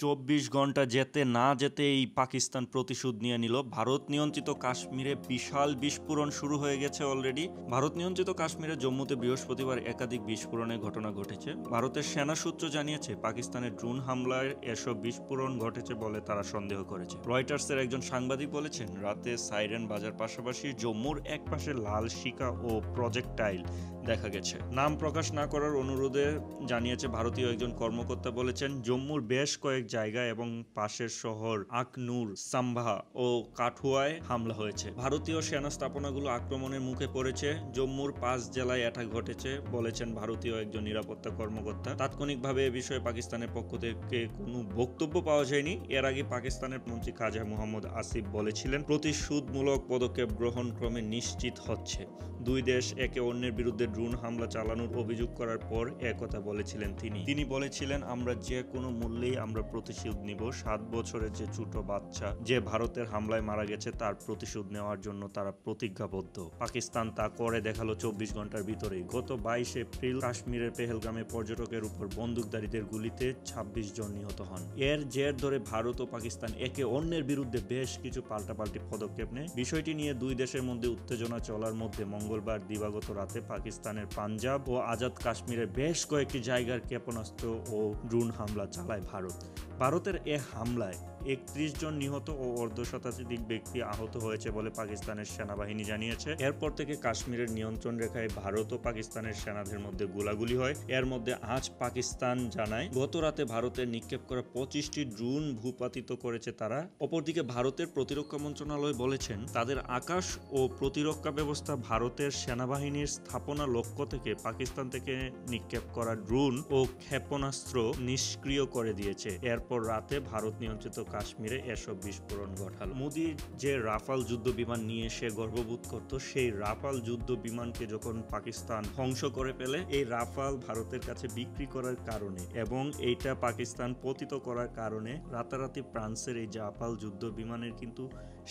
24 ঘন্টা যেতে না যেতেই পাকিস্তান প্রতিশোধ নিয়ে নিল। ভারত নিয়ন্ত্রিত কাশ্মীরে বিশাল বিস্ফোরণ শুরু হয়ে গেছে অলরেডি। ভারত নিয়ন্ত্রিত কাশ্মীরে জম্মুতে বৃহস্পতিবার একাধিক বিস্ফোরণের ঘটনা ঘটেছে। ভারতের সেনা সূত্র জানিয়েছে পাকিস্তানের ড্রোন হামলায় এসব বিস্ফোরণ ঘটেছে বলে তারা সন্দেহ করেছে। রয়টার্সের একজন সাংবাদিক বলেছেন, রাতে সাইরেন বাজার পাশাপাশি জম্মুর একপাশে লাল শিকা ও প্রজেক্টাইল দেখা গেছে। নাম প্রকাশ না করার অনুরোধে জানিয়েছে ভারতীয় একজন কর্মকর্তা বলেছেন, জম্মুর বেশ কয়েক জায়গায় এবং পাশের শহর আকনুর, সাম্ভা ও কাঠুয়ায় হামলা হয়েছে। ভারতীয় সেনা স্থাপনাগুলো আক্রমণের মুখে পড়েছে। জম্মুর 5 জেলায় এটা ঘটেছে বলেছেন ভারতীয় একজন নিরাপত্তা কর্মকর্তা। তাৎক্ষণিকভাবে এ বিষয়ে পাকিস্তানের পক্ষ থেকে কোনো বক্তব্য পাওয়া যায়নি। এর আগে পাকিস্তানের মন্ত্রী খাজা মোহাম্মদ আসিফ বলেছিলেন, প্রতিশোধমূলক পদক্ষেপ গ্রহণ ক্রমে নিশ্চিত হচ্ছে। দুই দেশ একে অন্যের বিরুদ্ধে ড্রোন হামলা চালানোর অভিযোগ করার পর একথা বলেছিলেন তিনি বলেছিলেন, আমরা যে কোনো মূল্যেই আমরা প্রতিশোধ নিব। 7 বছরের যে ছোট বাচ্চা যে ভারতের হামলায় মারা গেছে তার প্রতিশোধ নেওয়ার জন্য তারা প্রতিজ্ঞাবদ্ধ। পাকিস্তান তা করে দেখালো 24 ঘন্টার ভিতরেই। গত 22 এপ্রিল কাশ্মীরের পেহেলগামে পর্যটকের উপর বন্দুকধারীদের গুলিতে 26 জন নিহত হন। এর জের ধরে ভারত ও পাকিস্তান একে অন্যের বিরুদ্ধে বেশ কিছু পাল্টাপাল্টি পদক্ষেপ নেয়। বিষয়টি নিয়ে দুই দেশের মধ্যে উত্তেজনা চলার মধ্যে মঙ্গলবার দিবাগত রাতে পাকিস্তানের পাঞ্জাব ও আজাদ কাশ্মীরের বেশ কয়েকটি জায়গার ক্ষেপণাস্ত্র ও ড্রোন হামলা চালায় ভারত। ভারতের এ হামলায় 31 জন নিহত ও অর্ধশতাধিক ব্যক্তি আহত হয়েছে বলে পাকিস্তানের সেনাবাহিনী জানিয়েছে। এরপর থেকে কাশ্মীরের নিয়ন্ত্রণ রেখায় ভারত ও পাকিস্তানের সেনাদের মধ্যে গোলাগুলি হয়। এর মধ্যে আজ পাকিস্তান জানায়, গত রাতে ভারতের নিক্ষেপ করা 25টি ড্রোন ভূপাতিত করেছে তারা। অপরদিকে ভারতের প্রতিরক্ষা মন্ত্রণালয় বলেছেন, তাদের আকাশ ও প্রতিরক্ষা ব্যবস্থা ভারতের সেনাবাহিনীর স্থাপনা লক্ষ্য থেকে পাকিস্তান থেকে নিক্ষেপ করা ড্রোন ও ক্ষেপণাস্ত্র নিষ্ক্রিয় করে দিয়েছে। এরপর রাতে ভারত নিয়ন্ত্রিত কাশ্মীরে এসব বিস্ফোরণ ঘটাল। মোদি যে রাফাল যুদ্ধ বিমান নিয়ে সে গর্ববোধ করত, সেই রাফাল যুদ্ধ বিমানকে যখন পাকিস্তান ধ্বংস করে ফেলে, এই রাফাল ভারতের কাছে বিক্রি করার কারণে এবং এইটা পাকিস্তান পতিত করার কারণে রাতারাতি ফ্রান্সের এই রাফাল যুদ্ধ বিমানের কিন্তু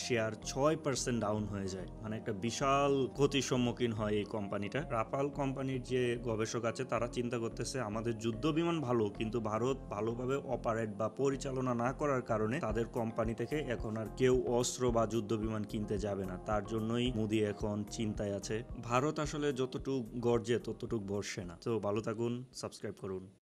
শেয়ার 6% ডাউন হয়ে যায়। মানে একটা বিশাল ক্ষতির সম্মুখীন হয় এই কোম্পানিটা। রাফাল কোম্পানির যে গবেষক আছে তারা চিন্তা করতেছে, আমাদের যুদ্ধ বিমান ভালো, কিন্তু ভারত ভালোভাবে অপারেট বা পরিচালনা না করার কারণে তাদের কোম্পানি থেকে এখন আর কেউ অস্ত্র বা যুদ্ধ বিমান কিনতে যাবে না। তার জন্যই মোদি এখন চিন্তায় আছে। ভারত আসলে যতটুকু গর্জে ততটুকু বর্ষে না। তো ভালো থাকুন, সাবস্ক্রাইব করুন।